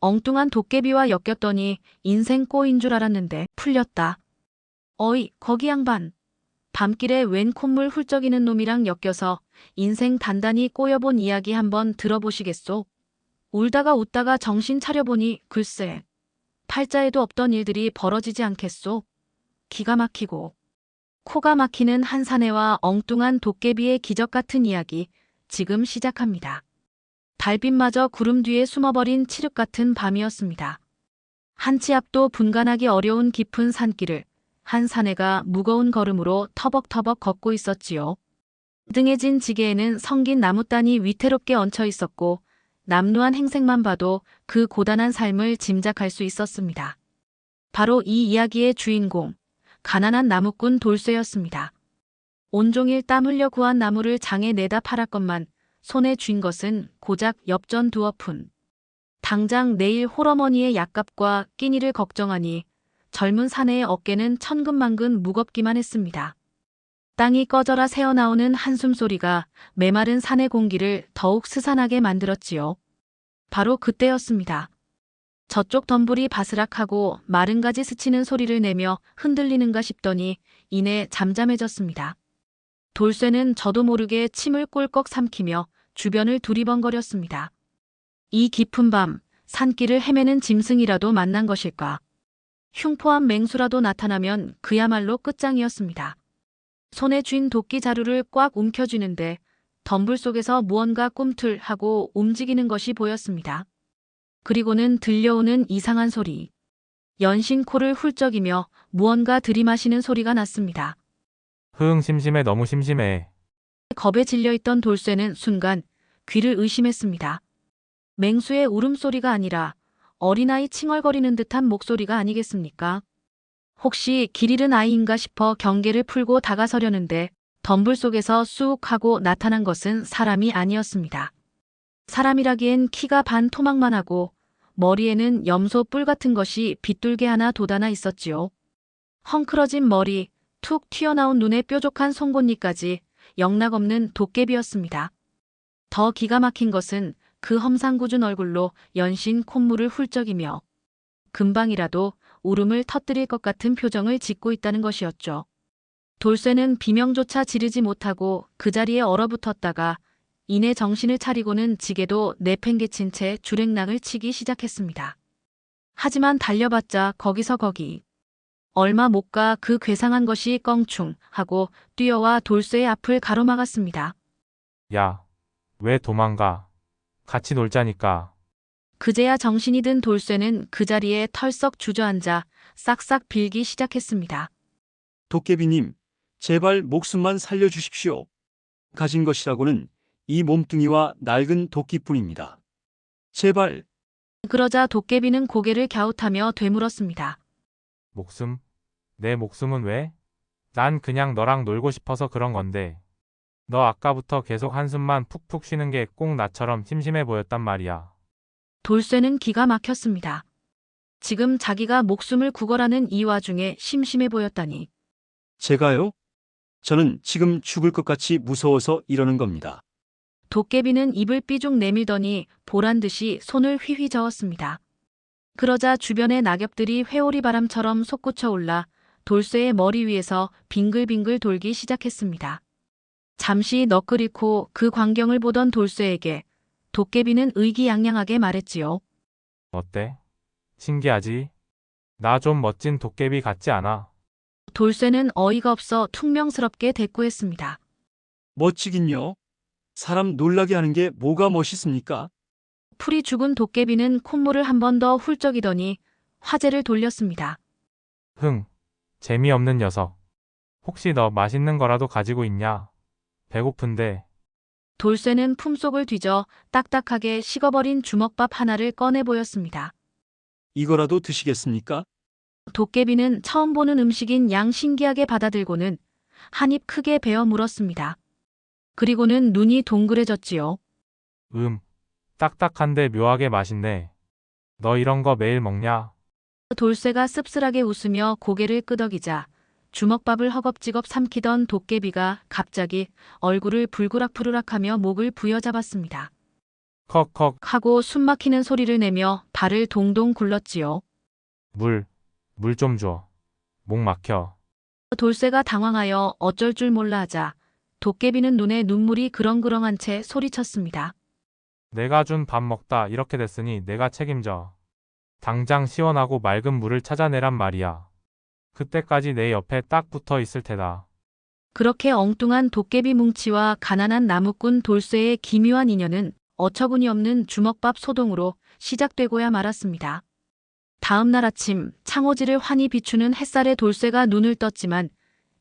엉뚱한 도깨비와 엮였더니 인생 꼬인 줄 알았는데 풀렸다. 어이, 거기 양반. 밤길에 웬 콧물 훌쩍이는 놈이랑 엮여서 인생 단단히 꼬여본 이야기 한번 들어보시겠소? 울다가 웃다가 정신 차려보니 글쎄, 팔자에도 없던 일들이 벌어지지 않겠소? 기가 막히고 코가 막히는 한 사내와 엉뚱한 도깨비의 기적 같은 이야기 지금 시작합니다. 달빛마저 구름 뒤에 숨어버린 칠흑 같은 밤이었습니다. 한 치 앞도 분간하기 어려운 깊은 산길을 한 사내가 무거운 걸음으로 터벅터벅 걷고 있었지요. 등에 진 지게에는 성긴 나무단이 위태롭게 얹혀 있었고 남루한 행색만 봐도 그 고단한 삶을 짐작할 수 있었습니다. 바로 이 이야기의 주인공, 가난한 나무꾼 돌쇠였습니다. 온종일 땀 흘려 구한 나무를 장에 내다 팔았건만 손에 쥔 것은 고작 엽전 2푼. 당장 내일 홀어머니의 약값과 끼니를 걱정하니 젊은 사내의 어깨는 천근만근 무겁기만 했습니다. 땅이 꺼져라 새어나오는 한숨소리가 메마른 산의 공기를 더욱 스산하게 만들었지요. 바로 그때였습니다. 저쪽 덤불이 바스락하고 마른 가지 스치는 소리를 내며 흔들리는가 싶더니 이내 잠잠해졌습니다. 돌쇠는 저도 모르게 침을 꿀꺽 삼키며 주변을 두리번거렸습니다. 이 깊은 밤 산길을 헤매는 짐승이라도 만난 것일까? 흉포한 맹수라도 나타나면 그야말로 끝장이었습니다. 손에 쥔 도끼 자루를 꽉 움켜쥐는데 덤불 속에서 무언가 꿈틀하고 움직이는 것이 보였습니다. 그리고는 들려오는 이상한 소리. 연신 코를 훌쩍이며 무언가 들이마시는 소리가 났습니다. 심심해 너무 심심해. 겁에 질려있던 돌쇠는 순간 귀를 의심했습니다. 맹수의 울음소리가 아니라 어린아이 칭얼거리는 듯한 목소리가 아니겠습니까? 혹시 길 잃은 아이인가 싶어 경계를 풀고 다가서려는데 덤불 속에서 쑥 하고 나타난 것은 사람이 아니었습니다. 사람이라기엔 키가 반 토막만 하고 머리에는 염소 뿔 같은 것이 빗둘게 하나 돋아나 있었지요. 헝클어진 머리, 툭 튀어나온 눈에 뾰족한 송곳니까지 영락없는 도깨비였습니다. 더 기가 막힌 것은 그 험상궂은 얼굴로 연신 콧물을 훌쩍이며 금방이라도 울음을 터뜨릴 것 같은 표정을 짓고 있다는 것이었죠. 돌쇠는 비명조차 지르지 못하고 그 자리에 얼어붙었다가 이내 정신을 차리고는 지게도 내팽개친 채 주랭랑을 치기 시작했습니다. 하지만 달려봤자 거기서 거기. 얼마 못 가 그 괴상한 것이 껑충 하고 뛰어와 돌쇠의 앞을 가로막았습니다. 야, 왜 도망가? 같이 놀자니까. 그제야 정신이 든 돌쇠는 그 자리에 털썩 주저앉아 싹싹 빌기 시작했습니다. 도깨비님, 제발 목숨만 살려주십시오. 가진 것이라고는 이 몸뚱이와 낡은 도끼뿐입니다. 제발. 그러자 도깨비는 고개를 갸웃하며 되물었습니다. 목숨? 내 목숨은 왜? 난 그냥 너랑 놀고 싶어서 그런 건데. 너 아까부터 계속 한숨만 푹푹 쉬는 게 꼭 나처럼 심심해 보였단 말이야. 돌쇠는 기가 막혔습니다. 지금 자기가 목숨을 구걸하는 이 와중에 심심해 보였다니. 제가요? 저는 지금 죽을 것 같이 무서워서 이러는 겁니다. 도깨비는 입을 삐죽 내밀더니 보란듯이 손을 휘휘 저었습니다. 그러자 주변의 낙엽들이 회오리 바람처럼 솟구쳐 올라 돌쇠의 머리 위에서 빙글빙글 돌기 시작했습니다. 잠시 너끌 잃고 그 광경을 보던 돌쇠에게 도깨비는 의기양양하게 말했지요. 어때? 신기하지? 나 좀 멋진 도깨비 같지 않아? 돌쇠는 어이가 없어 퉁명스럽게 대꾸했습니다. 멋지긴요. 사람 놀라게 하는 게 뭐가 멋있습니까? 풀이 죽은 도깨비는 콧물을 한 번 더 훌쩍이더니 화제를 돌렸습니다. 재미없는 녀석. 혹시 너 맛있는 거라도 가지고 있냐? 배고픈데. 돌쇠는 품속을 뒤져 딱딱하게 식어버린 주먹밥 하나를 꺼내 보였습니다. 이거라도 드시겠습니까? 도깨비는 처음 보는 음식인 양 신기하게 받아들고는 한 입 크게 베어 물었습니다. 그리고는 눈이 동그래졌지요. 딱딱한데 묘하게 맛있네. 너 이런 거 매일 먹냐? 돌쇠가 씁쓸하게 웃으며 고개를 끄덕이자 주먹밥을 허겁지겁 삼키던 도깨비가 갑자기 얼굴을 불그락푸르락하며 목을 부여잡았습니다. 컥컥. 하고 숨막히는 소리를 내며 발을 동동 굴렀지요. 물 좀 줘. 목 막혀. 돌쇠가 당황하여 어쩔 줄 몰라 하자 도깨비는 눈에 눈물이 그렁그렁한 채 소리쳤습니다. 내가 준 밥 먹다 이렇게 됐으니 내가 책임져. 당장 시원하고 맑은 물을 찾아내란 말이야. 그때까지 내 옆에 딱 붙어 있을 테다. 그렇게 엉뚱한 도깨비 뭉치와 가난한 나무꾼 돌쇠의 기묘한 인연은 어처구니 없는 주먹밥 소동으로 시작되고야 말았습니다. 다음 날 아침 창호지를 환히 비추는 햇살에 돌쇠가 눈을 떴지만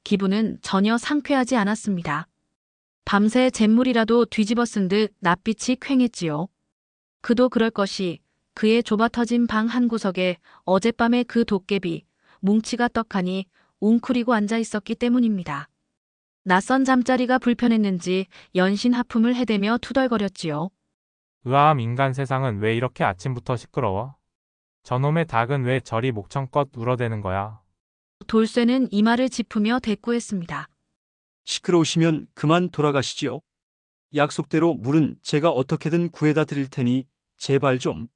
기분은 전혀 상쾌하지 않았습니다. 밤새 잿물이라도 뒤집어 쓴 듯 낯빛이 퀭했지요. 그도 그럴 것이 그의 좁아터진 방 한 구석에 어젯밤에 그 도깨비 뭉치가 떡하니 웅크리고 앉아 있었기 때문입니다. 낯선 잠자리가 불편했는지 연신 하품을 해대며 투덜거렸지요. 으아함, 인간 세상은 왜 이렇게 아침부터 시끄러워? 저놈의 닭은 왜 저리 목청껏 울어대는 거야? 돌쇠는 이마를 짚으며 대꾸했습니다. 시끄러우시면 그만 돌아가시지요. 약속대로 물은 제가 어떻게든 구해다 드릴 테니 제발 좀.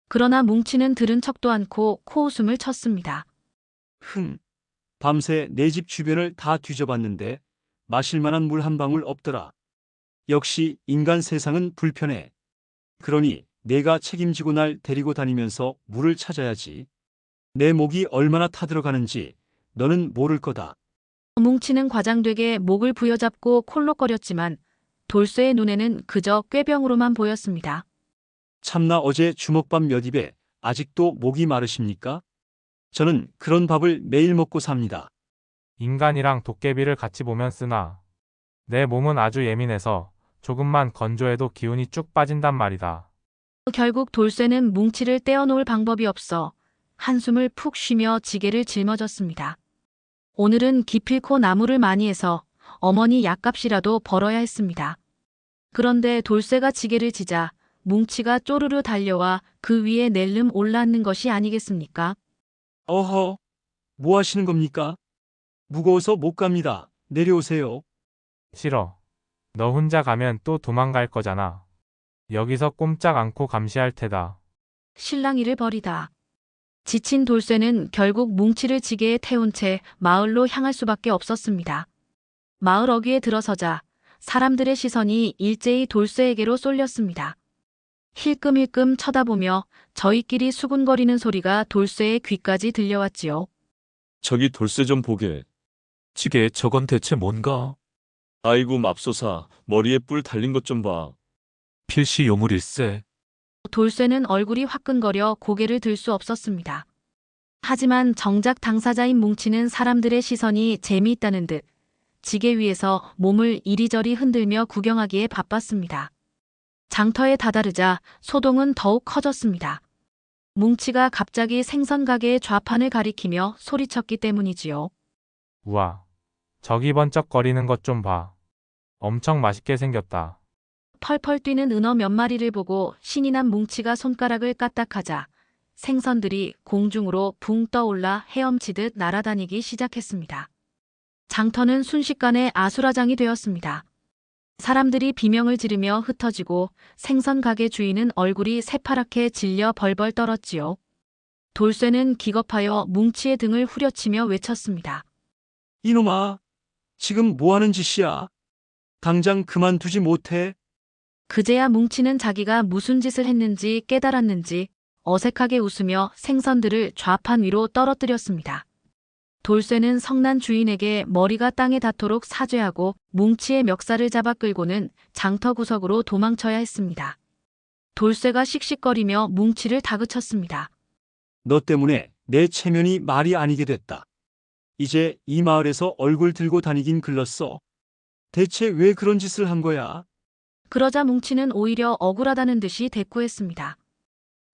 그러나 뭉치는 들은 척도 않고 코웃음을 쳤습니다. 밤새 내 집 주변을 다 뒤져봤는데 마실 만한 물 한 방울 없더라. 역시 인간 세상은 불편해. 그러니 내가 책임지고 날 데리고 다니면서 물을 찾아야지. 내 목이 얼마나 타들어가는지 너는 모를 거다. 뭉치는 과장되게 목을 부여잡고 콜록거렸지만 돌쇠의 눈에는 그저 꾀병으로만 보였습니다. 참나 어제 주먹밥 몇 입에 아직도 목이 마르십니까? 저는 그런 밥을 매일 먹고 삽니다. 인간이랑 도깨비를 같이 보면 쓰나. 내 몸은 아주 예민해서 조금만 건조해도 기운이 쭉 빠진단 말이다. 결국 돌쇠는 뭉치를 떼어놓을 방법이 없어 한숨을 푹 쉬며 지게를 짊어졌습니다. 오늘은 기필코 나무를 많이 해서 어머니 약값이라도 벌어야 했습니다. 그런데 돌쇠가 지게를 지자 뭉치가 쪼르르 달려와 그 위에 낼름 올라앉는 것이 아니겠습니까? 어허, 뭐 하시는 겁니까? 무거워서 못 갑니다. 내려오세요. 싫어. 너 혼자 가면 또 도망갈 거잖아. 여기서 꼼짝 않고 감시할 테다. 실랑이를 벌이다. 지친 돌쇠는 결국 뭉치를 지게에 태운 채 마을로 향할 수밖에 없었습니다. 마을 어귀에 들어서자 사람들의 시선이 일제히 돌쇠에게로 쏠렸습니다. 힐끔힐끔 쳐다보며 저희끼리 수군거리는 소리가 돌쇠의 귀까지 들려왔지요. 저기 돌쇠 좀 보게. 지게 저건 대체 뭔가? 아이고 맙소사, 머리에 뿔 달린 것 좀 봐. 필시 요물일세. 돌쇠는 얼굴이 화끈거려 고개를 들 수 없었습니다. 하지만 정작 당사자인 뭉치는 사람들의 시선이 재미있다는 듯 지게 위에서 몸을 이리저리 흔들며 구경하기에 바빴습니다. 장터에 다다르자 소동은 더욱 커졌습니다. 뭉치가 갑자기 생선 가게의 좌판을 가리키며 소리쳤기 때문이지요. 우와. 저기 번쩍거리는 것 좀 봐. 엄청 맛있게 생겼다. 펄펄 뛰는 은어 몇 마리를 보고 신이 난 뭉치가 손가락을 까딱하자 생선들이 공중으로 붕 떠올라 헤엄치듯 날아다니기 시작했습니다. 장터는 순식간에 아수라장이 되었습니다. 사람들이 비명을 지르며 흩어지고 생선 가게 주인은 얼굴이 새파랗게 질려 벌벌 떨었지요. 돌쇠는 기겁하여 뭉치의 등을 후려치며 외쳤습니다. 이놈아, 지금 뭐 하는 짓이야? 당장 그만두지 못해? 그제야 뭉치는 자기가 무슨 짓을 했는지 깨달았는지 어색하게 웃으며 생선들을 좌판 위로 떨어뜨렸습니다. 돌쇠는 성난 주인에게 머리가 땅에 닿도록 사죄하고 뭉치의 멱살을 잡아 끌고는 장터 구석으로 도망쳐야 했습니다. 돌쇠가 씩씩거리며 뭉치를 다그쳤습니다. 너 때문에 내 체면이 말이 아니게 됐다. 이제 이 마을에서 얼굴 들고 다니긴 글렀어. 대체 왜 그런 짓을 한 거야? 그러자 뭉치는 오히려 억울하다는 듯이 대꾸했습니다.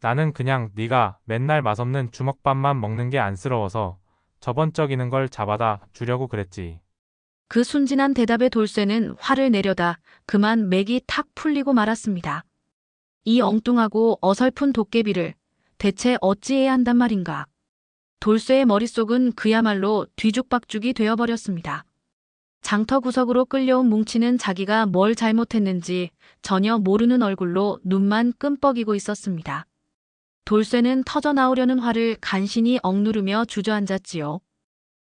나는 그냥 네가 맨날 맛없는 주먹밥만 먹는 게 안쓰러워서 저번쩍이는 걸 잡아다 주려고 그랬지. 그 순진한 대답에 돌쇠는 화를 내려다 그만 맥이 탁 풀리고 말았습니다. 이 엉뚱하고 어설픈 도깨비를 대체 어찌해야 한단 말인가. 돌쇠의 머릿속은 그야말로 뒤죽박죽이 되어버렸습니다. 장터 구석으로 끌려온 뭉치는 자기가 뭘 잘못했는지 전혀 모르는 얼굴로 눈만 끔뻑이고 있었습니다. 돌쇠는 터져나오려는 화를 간신히 억누르며 주저앉았지요.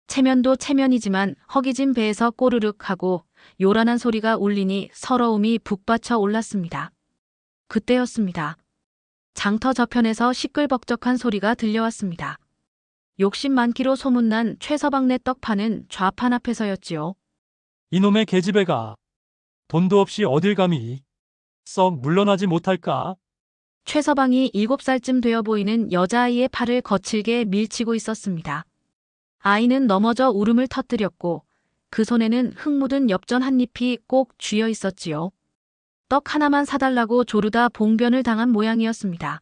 체면도 체면이지만 허기진 배에서 꼬르륵 하고 요란한 소리가 울리니 서러움이 북받쳐 올랐습니다. 그때였습니다. 장터 저편에서 시끌벅적한 소리가 들려왔습니다. 욕심 많기로 소문난 최서방네 떡파는 좌판 앞에서였지요. 이놈의 계집애가 돈도 없이 어딜 감히 썩 물러나지 못할까? 최서방이 7살쯤 되어 보이는 여자아이의 팔을 거칠게 밀치고 있었습니다. 아이는 넘어져 울음을 터뜨렸고 그 손에는 흙 묻은 엽전 한 잎이 꼭 쥐어 있었지요. 떡 하나만 사달라고 조르다 봉변을 당한 모양이었습니다.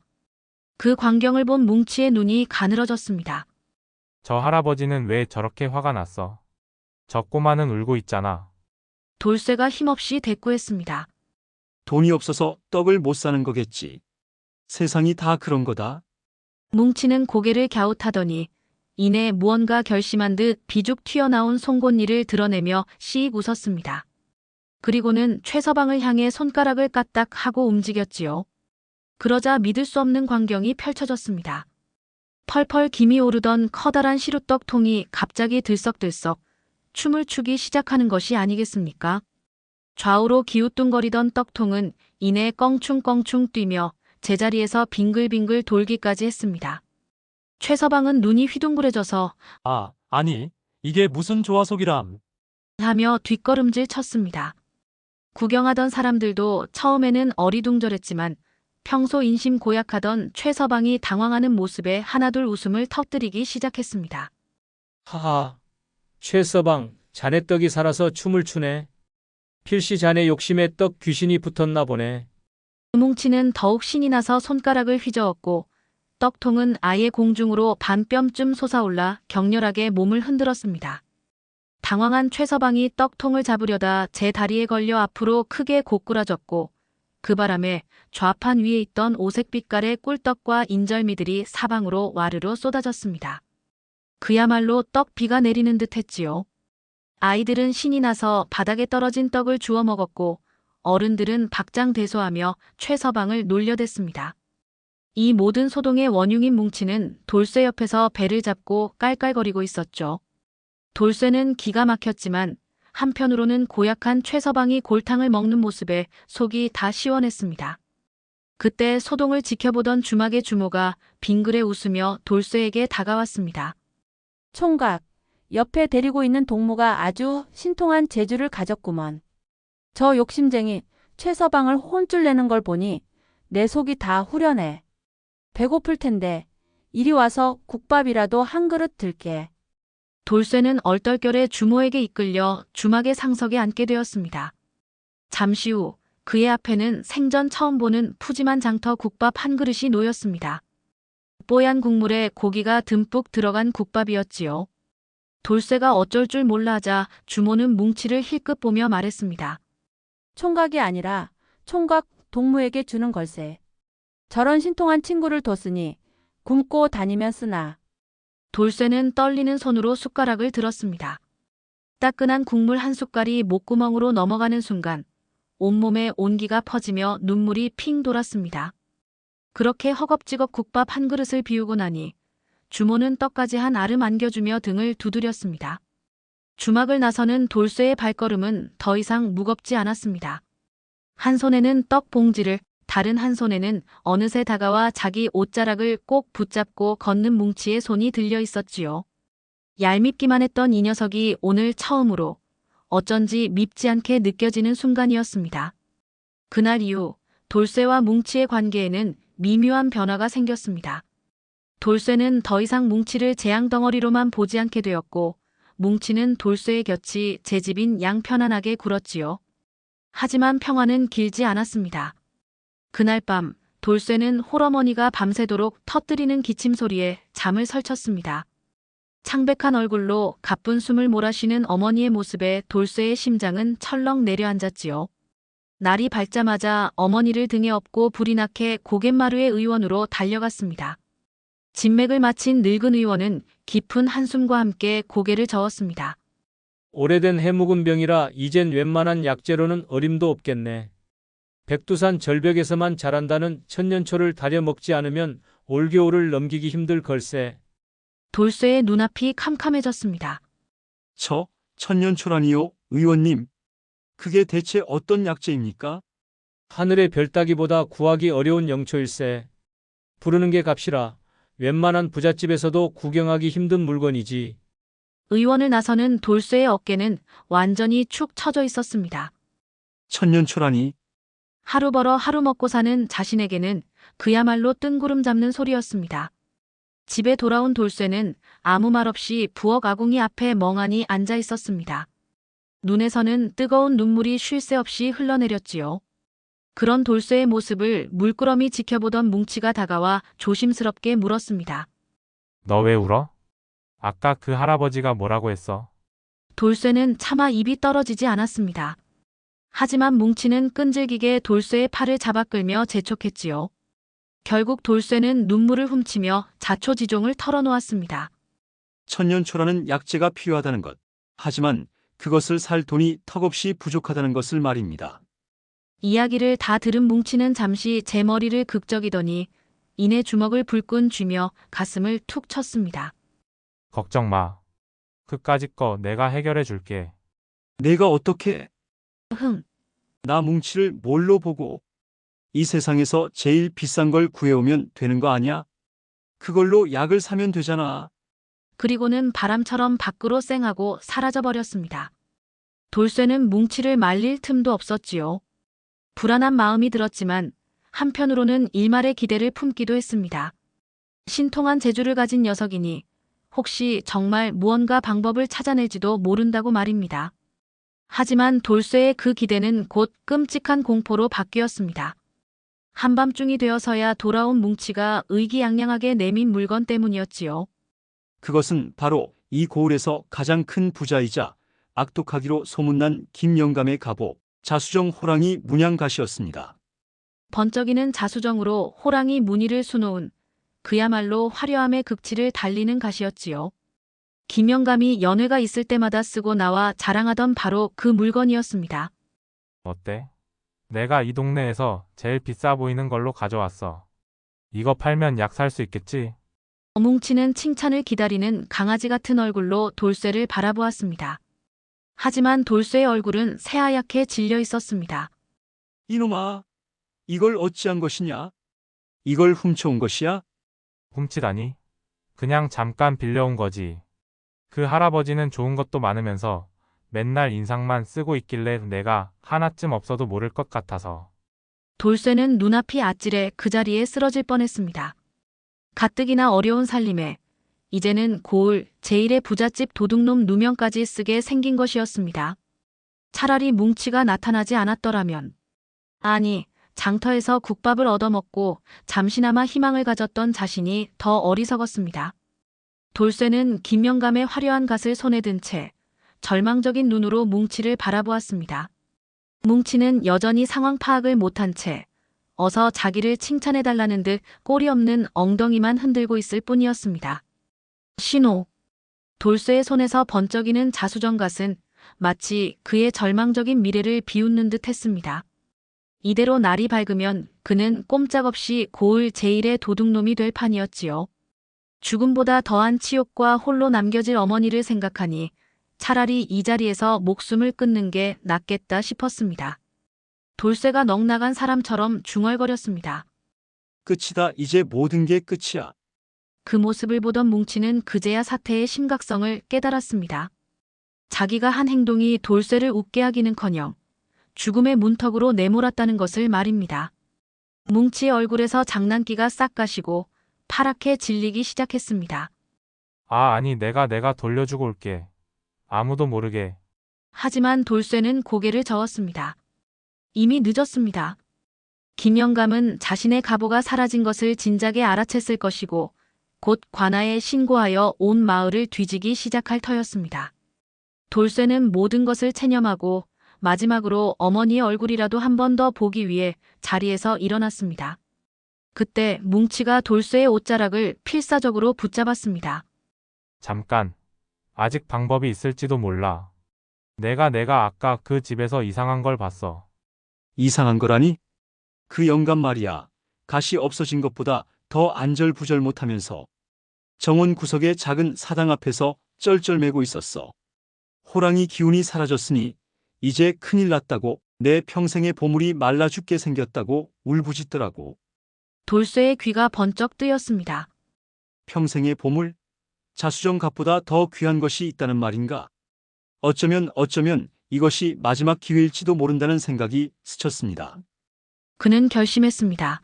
그 광경을 본 뭉치의 눈이 가늘어졌습니다. 저 할아버지는 왜 저렇게 화가 났어? 저 꼬마는 울고 있잖아. 돌쇠가 힘없이 대꾸했습니다. 돈이 없어서 떡을 못 사는 거겠지. 세상이 다 그런 거다. 뭉치는 고개를 갸웃하더니 이내 무언가 결심한 듯 비죽 튀어나온 송곳니를 드러내며 씩 웃었습니다. 그리고는 최서방을 향해 손가락을 까딱하고 움직였지요. 그러자 믿을 수 없는 광경이 펼쳐졌습니다. 펄펄 김이 오르던 커다란 시루떡통이 갑자기 들썩들썩 춤을 추기 시작하는 것이 아니겠습니까? 좌우로 기우뚱거리던 떡통은 이내 껑충껑충 뛰며 제자리에서 빙글빙글 돌기까지 했습니다. 최서방은 눈이 휘둥그레져서 아니, 이게 무슨 조화속이람. 하며 뒷걸음질 쳤습니다. 구경하던 사람들도 처음에는 어리둥절했지만 평소 인심 고약하던 최서방이 당황하는 모습에 하나둘 웃음을 터뜨리기 시작했습니다. 하하, 최서방, 자네 떡이 살아서 춤을 추네. 필시 자네 욕심에 떡 귀신이 붙었나 보네. 뭉치는 더욱 신이 나서 손가락을 휘저었고 떡통은 아예 공중으로 반뼘쯤 솟아올라 격렬하게 몸을 흔들었습니다. 당황한 최서방이 떡통을 잡으려다 제 다리에 걸려 앞으로 크게 고꾸라졌고 그 바람에 좌판 위에 있던 오색빛깔의 꿀떡과 인절미들이 사방으로 와르르 쏟아졌습니다. 그야말로 떡비가 내리는 듯 했지요. 아이들은 신이 나서 바닥에 떨어진 떡을 주워 먹었고 어른들은 박장대소하며 최서방을 놀려댔습니다. 이 모든 소동의 원흉인 뭉치는 돌쇠 옆에서 배를 잡고 깔깔거리고 있었죠. 돌쇠는 기가 막혔지만 한편으로는 고약한 최서방이 골탕을 먹는 모습에 속이 다 시원했습니다. 그때 소동을 지켜보던 주막의 주모가 빙그레 웃으며 돌쇠에게 다가왔습니다. 총각, 옆에 데리고 있는 동무가 아주 신통한 재주를 가졌구먼. 저 욕심쟁이 최서방을 혼쭐 내는 걸 보니 내 속이 다 후련해. 배고플 텐데 이리 와서 국밥이라도 한 그릇 들게. 돌쇠는 얼떨결에 주모에게 이끌려 주막의 상석에 앉게 되었습니다. 잠시 후 그의 앞에는 생전 처음 보는 푸짐한 장터 국밥 한 그릇이 놓였습니다. 뽀얀 국물에 고기가 듬뿍 들어간 국밥이었지요. 돌쇠가 어쩔 줄 몰라 하자 주모는 뭉치를 힐끗 보며 말했습니다. 총각이 아니라 총각 동무에게 주는 걸세. 저런 신통한 친구를 뒀으니 굶고 다니면 쓰나. 돌쇠는 떨리는 손으로 숟가락을 들었습니다. 따끈한 국물 한 숟갈이 목구멍으로 넘어가는 순간 온몸에 온기가 퍼지며 눈물이 핑 돌았습니다. 그렇게 허겁지겁 국밥 한 그릇을 비우고 나니 주모는 떡까지 한 알음 안겨주며 등을 두드렸습니다. 주막을 나서는 돌쇠의 발걸음은 더 이상 무겁지 않았습니다. 한 손에는 떡 봉지를, 다른 한 손에는 어느새 다가와 자기 옷자락을 꼭 붙잡고 걷는 뭉치의 손이 들려 있었지요. 얄밉기만 했던 이 녀석이 오늘 처음으로 어쩐지 밉지 않게 느껴지는 순간이었습니다. 그날 이후 돌쇠와 뭉치의 관계에는 미묘한 변화가 생겼습니다. 돌쇠는 더 이상 뭉치를 재앙덩어리로만 보지 않게 되었고 뭉치는 돌쇠의 곁이 제 집인 양 편안하게 굴었지요. 하지만 평화는 길지 않았습니다. 그날 밤 돌쇠는 홀어머니가 밤새도록 터뜨리는 기침 소리에 잠을 설쳤습니다. 창백한 얼굴로 가쁜 숨을 몰아쉬는 어머니의 모습에 돌쇠의 심장은 철렁 내려앉았지요. 날이 밝자마자 어머니를 등에 업고 불이 나게 고갯마루의 의원으로 달려갔습니다. 진맥을 마친 늙은 의원은 깊은 한숨과 함께 고개를 저었습니다. 오래된 해묵은 병이라 이젠 웬만한 약재로는 어림도 없겠네. 백두산 절벽에서만 자란다는 천년초를 다려 먹지 않으면 올겨울을 넘기기 힘들 걸세. 돌쇠의 눈앞이 캄캄해졌습니다. 천년초라니요, 의원님. 그게 대체 어떤 약재입니까? 하늘의 별 따기보다 구하기 어려운 영초일세. 부르는 게 값이라 웬만한 부잣집에서도 구경하기 힘든 물건이지. 의원을 나서는 돌쇠의 어깨는 완전히 축 처져 있었습니다. 천년초라니. 하루 벌어 하루 먹고 사는 자신에게는 그야말로 뜬구름 잡는 소리였습니다. 집에 돌아온 돌쇠는 아무 말 없이 부엌 아궁이 앞에 멍하니 앉아 있었습니다. 눈에서는 뜨거운 눈물이 쉴 새 없이 흘러내렸지요. 그런 돌쇠의 모습을 물끄러미 지켜보던 뭉치가 다가와 조심스럽게 물었습니다. 너 왜 울어? 아까 그 할아버지가 뭐라고 했어? 돌쇠는 차마 입이 떨어지지 않았습니다. 하지만 뭉치는 끈질기게 돌쇠의 팔을 잡아 끌며 재촉했지요. 결국 돌쇠는 눈물을 훔치며 자초지종을 털어놓았습니다. 천년초라는 약재가 필요하다는 것. 하지만 그것을 살 돈이 턱없이 부족하다는 것을 말입니다. 이야기를 다 들은 뭉치는 잠시 제 머리를 극적이더니 이내 주먹을 불끈 쥐며 가슴을 툭 쳤습니다. 걱정 마. 그까짓 거 내가 해결해 줄게. 내가 어떻게 흥, 나 뭉치를 뭘로 보고 이 세상에서 제일 비싼 걸 구해오면 되는 거 아니야? 그걸로 약을 사면 되잖아. 그리고는 바람처럼 밖으로 쌩하고 사라져버렸습니다. 돌쇠는 뭉치를 말릴 틈도 없었지요. 불안한 마음이 들었지만 한편으로는 일말의 기대를 품기도 했습니다. 신통한 재주를 가진 녀석이니 혹시 정말 무언가 방법을 찾아낼지도 모른다고 말입니다. 하지만 돌쇠의 그 기대는 곧 끔찍한 공포로 바뀌었습니다. 한밤중이 되어서야 돌아온 뭉치가 의기양양하게 내민 물건 때문이었지요. 그것은 바로 이 고을에서 가장 큰 부자이자 악독하기로 소문난 김영감의 갑오, 자수정 호랑이 문양갓이었습니다. 번쩍이는 자수정으로 호랑이 무늬를 수놓은 그야말로 화려함의 극치를 달리는 갓이었지요. 김영감이 연회가 있을 때마다 쓰고 나와 자랑하던 바로 그 물건이었습니다. 어때? 내가 이 동네에서 제일 비싸 보이는 걸로 가져왔어. 이거 팔면 약 살 수 있겠지? 뭉치는 칭찬을 기다리는 강아지 같은 얼굴로 돌쇠를 바라보았습니다. 하지만 돌쇠의 얼굴은 새하얗게 질려 있었습니다. 이놈아, 이걸 어찌한 것이냐? 이걸 훔쳐온 것이야? 훔치다니? 그냥 잠깐 빌려온 거지. 그 할아버지는 좋은 것도 많으면서 맨날 인상만 쓰고 있길래 내가 하나쯤 없어도 모를 것 같아서. 돌쇠는 눈앞이 아찔해 그 자리에 쓰러질 뻔했습니다. 가뜩이나 어려운 살림에 이제는 고을 제1의 부잣집 도둑놈 누명까지 쓰게 생긴 것이었습니다. 차라리 뭉치가 나타나지 않았더라면, 아니, 장터에서 국밥을 얻어먹고 잠시나마 희망을 가졌던 자신이 더 어리석었습니다. 돌쇠는 김영감의 화려한 갓을 손에 든 채 절망적인 눈으로 뭉치를 바라보았습니다. 뭉치는 여전히 상황 파악을 못한 채 어서 자기를 칭찬해달라는 듯 꼬리 없는 엉덩이만 흔들고 있을 뿐이었습니다. 신호. 돌쇠의 손에서 번쩍이는 자수정갓은 마치 그의 절망적인 미래를 비웃는 듯 했습니다. 이대로 날이 밝으면 그는 꼼짝없이 고을 제1의 도둑놈이 될 판이었지요. 죽음보다 더한 치욕과 홀로 남겨질 어머니를 생각하니 차라리 이 자리에서 목숨을 끊는 게 낫겠다 싶었습니다. 돌쇠가 넋나간 사람처럼 중얼거렸습니다. 끝이다. 이제 모든 게 끝이야. 그 모습을 보던 뭉치는 그제야 사태의 심각성을 깨달았습니다. 자기가 한 행동이 돌쇠를 웃게 하기는커녕 죽음의 문턱으로 내몰았다는 것을 말입니다. 뭉치의 얼굴에서 장난기가 싹 가시고 파랗게 질리기 시작했습니다. 아니 내가 돌려주고 올게. 아무도 모르게. 하지만 돌쇠는 고개를 저었습니다. 이미 늦었습니다. 김영감은 자신의 갑오가 사라진 것을 진작에 알아챘을 것이고 곧 관아에 신고하여 온 마을을 뒤지기 시작할 터였습니다. 돌쇠는 모든 것을 체념하고 마지막으로 어머니의 얼굴이라도 한 번 더 보기 위해 자리에서 일어났습니다. 그때 뭉치가 돌쇠의 옷자락을 필사적으로 붙잡았습니다. 잠깐. 아직 방법이 있을지도 몰라. 내가 아까 그 집에서 이상한 걸 봤어. 이상한 거라니? 그 영감 말이야. 갓이 없어진 것보다 더 안절부절 못하면서 정원 구석의 작은 사당 앞에서 쩔쩔매고 있었어. 호랑이 기운이 사라졌으니 이제 큰일 났다고, 내 평생의 보물이 말라 죽게 생겼다고 울부짖더라고. 돌쇠의 귀가 번쩍 뜨였습니다. 평생의 보물? 자수정갑보다 더 귀한 것이 있다는 말인가? 어쩌면 이것이 마지막 기회일지도 모른다는 생각이 스쳤습니다. 그는 결심했습니다.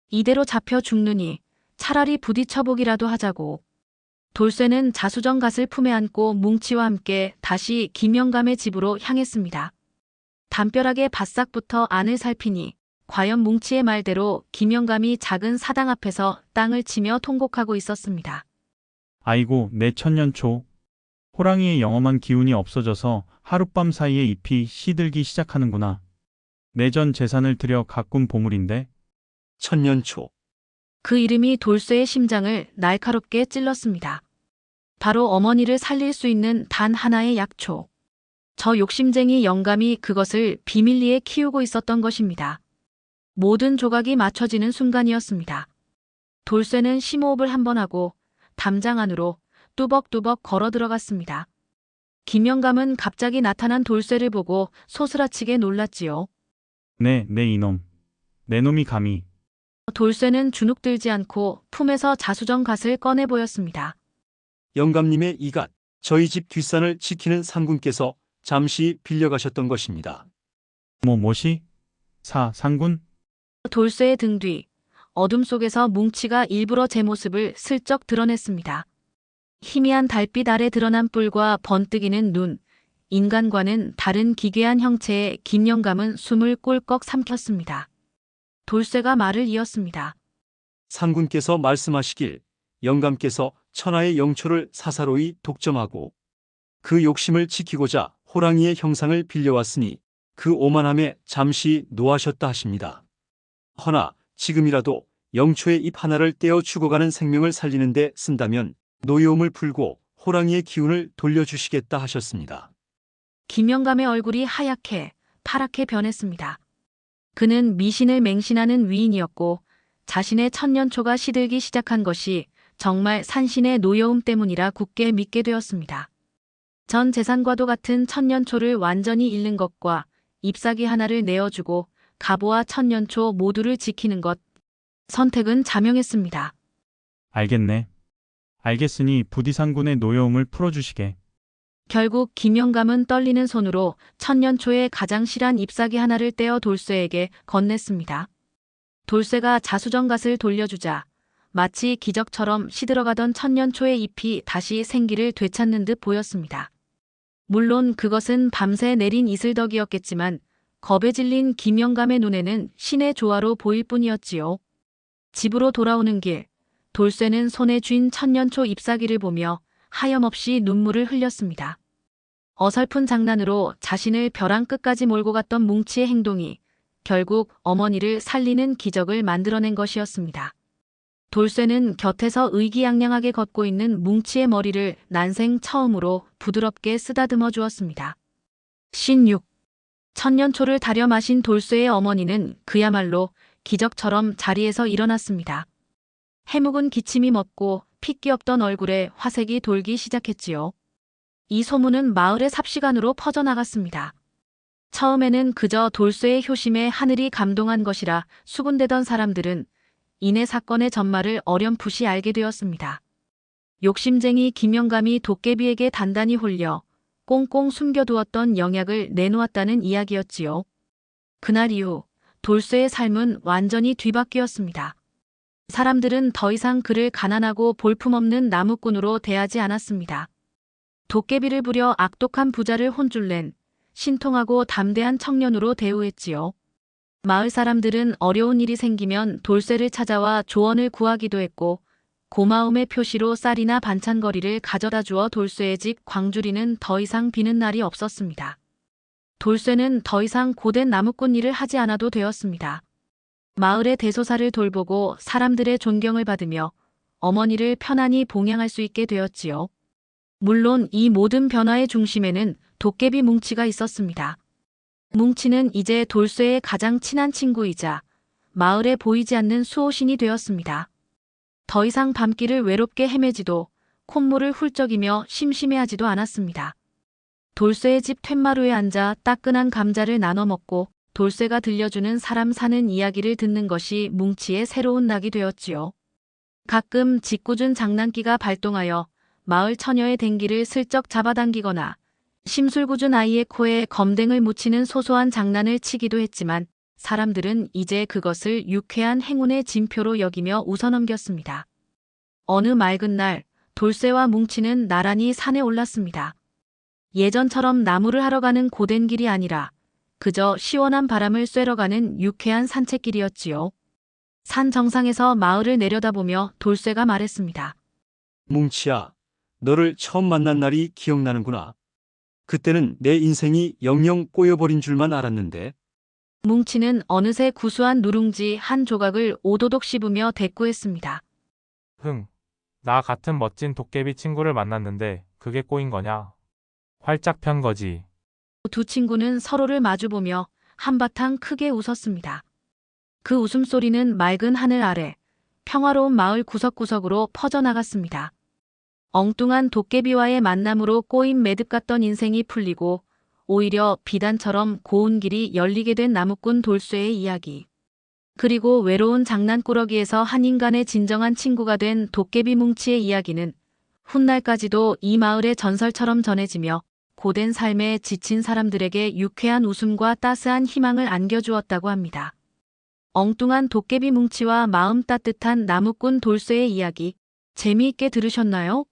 이대로 잡혀 죽느니 차라리 부딪혀보기라도 하자고. 돌쇠는 자수정갓을 품에 안고 뭉치와 함께 다시 김영감의 집으로 향했습니다. 담벼락에 바싹부터 안을 살피니 과연 뭉치의 말대로 김영감이 작은 사당 앞에서 땅을 치며 통곡하고 있었습니다. 아이고, 내 천년초. 호랑이의 영험한 기운이 없어져서 하룻밤 사이에 잎이 시들기 시작하는구나. 내 전 재산을 들여 가꾼 보물인데. 천년초. 그 이름이 돌쇠의 심장을 날카롭게 찔렀습니다. 바로 어머니를 살릴 수 있는 단 하나의 약초. 저 욕심쟁이 영감이 그것을 비밀리에 키우고 있었던 것입니다. 모든 조각이 맞춰지는 순간이었습니다. 돌쇠는 심호흡을 한번 하고 담장 안으로 뚜벅뚜벅 걸어 들어갔습니다. 김영감은 갑자기 나타난 돌쇠를 보고 소스라치게 놀랐지요. 내 이놈. 내 놈이 감히. 돌쇠는 주눅들지 않고 품에서 자수정갓을 꺼내 보였습니다. 영감님의 이갓, 저희 집 뒷산을 지키는 상군께서 잠시 빌려가셨던 것입니다. 뭐시? 상군? 돌쇠의 등 뒤, 어둠 속에서 뭉치가 일부러 제 모습을 슬쩍 드러냈습니다. 희미한 달빛 아래 드러난 뿔과 번뜩이는 눈, 인간과는 다른 기괴한 형체의 김영감은 숨을 꼴꺽 삼켰습니다. 돌쇠가 말을 이었습니다. 상군께서 말씀하시길 영감께서 천하의 영초를 사사로이 독점하고 그 욕심을 지키고자 호랑이의 형상을 빌려왔으니 그 오만함에 잠시 노하셨다 하십니다. 허나 지금이라도 영초의 잎 하나를 떼어 죽어가는 생명을 살리는 데 쓴다면 노여움을 풀고 호랑이의 기운을 돌려주시겠다 하셨습니다. 김영감의 얼굴이 하얗게 파랗게 변했습니다. 그는 미신을 맹신하는 위인이었고 자신의 천년초가 시들기 시작한 것이 정말 산신의 노여움 때문이라 굳게 믿게 되었습니다. 전 재산과도 같은 천년초를 완전히 잃는 것과 잎사귀 하나를 내어주고 가보와 천년초 모두를 지키는 것. 선택은 자명했습니다. 알겠네. 알겠으니 부디 상군의 노여움을 풀어주시게. 결국 김영감은 떨리는 손으로 천년초의 가장 실한 잎사귀 하나를 떼어 돌쇠에게 건넸습니다. 돌쇠가 자수정갓을 돌려주자 마치 기적처럼 시들어가던 천년초의 잎이 다시 생기를 되찾는 듯 보였습니다. 물론 그것은 밤새 내린 이슬덕이었겠지만 겁에 질린 김영감의 눈에는 신의 조화로 보일 뿐이었지요. 집으로 돌아오는 길, 돌쇠는 손에 쥔 천년초 잎사귀를 보며 하염없이 눈물을 흘렸습니다. 어설픈 장난으로 자신을 벼랑 끝까지 몰고 갔던 뭉치의 행동이 결국 어머니를 살리는 기적을 만들어낸 것이었습니다. 돌쇠는 곁에서 의기양양하게 걷고 있는 뭉치의 머리를 난생 처음으로 부드럽게 쓰다듬어 주었습니다. 16. 천년초를 다려 마신 돌쇠의 어머니는 그야말로 기적처럼 자리에서 일어났습니다. 해묵은 기침이 멎고 핏기 없던 얼굴에 화색이 돌기 시작했지요. 이 소문은 마을의 삽시간으로 퍼져나갔습니다. 처음에는 그저 돌쇠의 효심에 하늘이 감동한 것이라 수군대던 사람들은 이내 사건의 전말을 어렴풋이 알게 되었습니다. 욕심쟁이 김영감이 도깨비에게 단단히 홀려 꽁꽁 숨겨두었던 영약을 내놓았다는 이야기였지요. 그날 이후 돌쇠의 삶은 완전히 뒤바뀌었습니다. 사람들은 더 이상 그를 가난하고 볼품없는 나무꾼으로 대하지 않았습니다. 도깨비를 부려 악독한 부자를 혼쭐낸 신통하고 담대한 청년으로 대우했지요. 마을 사람들은 어려운 일이 생기면 돌쇠를 찾아와 조언을 구하기도 했고 고마움의 표시로 쌀이나 반찬거리를 가져다 주어 돌쇠의 집 광주리는 더 이상 비는 날이 없었습니다. 돌쇠는 더 이상 고된 나무꾼 일을 하지 않아도 되었습니다. 마을의 대소사를 돌보고 사람들의 존경을 받으며 어머니를 편안히 봉양할 수 있게 되었지요. 물론 이 모든 변화의 중심에는 도깨비 뭉치가 있었습니다. 뭉치는 이제 돌쇠의 가장 친한 친구이자 마을에 보이지 않는 수호신이 되었습니다. 더 이상 밤길을 외롭게 헤매지도 콧물을 훌쩍이며 심심해하지도 않았습니다. 돌쇠의 집 툇마루에 앉아 따끈한 감자를 나눠 먹고 돌쇠가 들려주는 사람 사는 이야기를 듣는 것이 뭉치의 새로운 낙이 되었지요. 가끔 짓궂은 장난기가 발동하여 마을 처녀의 댕기를 슬쩍 잡아당기거나 심술궂은 아이의 코에 검댕을 묻히는 소소한 장난을 치기도 했지만 사람들은 이제 그것을 유쾌한 행운의 징표로 여기며 웃어넘겼습니다. 어느 맑은 날 돌쇠와 뭉치는 나란히 산에 올랐습니다. 예전처럼 나무를 하러 가는 고된 길이 아니라 그저 시원한 바람을 쐬러 가는 유쾌한 산책길이었지요. 산 정상에서 마을을 내려다보며 돌쇠가 말했습니다. 뭉치야, 너를 처음 만난 날이 기억나는구나. 그때는 내 인생이 영영 꼬여버린 줄만 알았는데. 뭉치는 어느새 구수한 누룽지 한 조각을 오도독 씹으며 대꾸했습니다. 나 같은 멋진 도깨비 친구를 만났는데 그게 꼬인 거냐? 활짝 편 거지. 두 친구는 서로를 마주보며 한바탕 크게 웃었습니다. 그 웃음소리는 맑은 하늘 아래 평화로운 마을 구석구석으로 퍼져나갔습니다. 엉뚱한 도깨비와의 만남으로 꼬인 매듭 같던 인생이 풀리고 오히려 비단처럼 고운 길이 열리게 된 나무꾼 돌쇠의 이야기. 그리고 외로운 장난꾸러기에서 한 인간의 진정한 친구가 된 도깨비 뭉치의 이야기는 훗날까지도 이 마을의 전설처럼 전해지며 고된 삶에 지친 사람들에게 유쾌한 웃음과 따스한 희망을 안겨주었다고 합니다. 엉뚱한 도깨비 뭉치와 마음 따뜻한 나무꾼 돌쇠의 이야기, 재미있게 들으셨나요?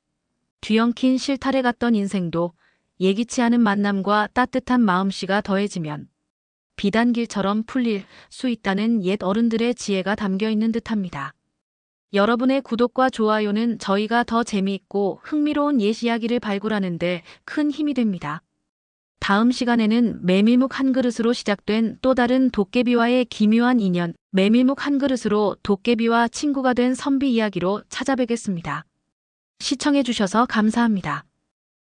뒤엉킨 실타래 같던 인생도 예기치 않은 만남과 따뜻한 마음씨가 더해지면 비단길처럼 풀릴 수 있다는 옛 어른들의 지혜가 담겨 있는 듯합니다. 여러분의 구독과 좋아요는 저희가 더 재미있고 흥미로운 옛 이야기를 발굴하는 데 큰 힘이 됩니다. 다음 시간에는 메밀묵 한 그릇으로 시작된 또 다른 도깨비와의 기묘한 인연, 메밀묵 한 그릇으로 도깨비와 친구가 된 선비 이야기로 찾아뵙겠습니다. 시청해주셔서 감사합니다.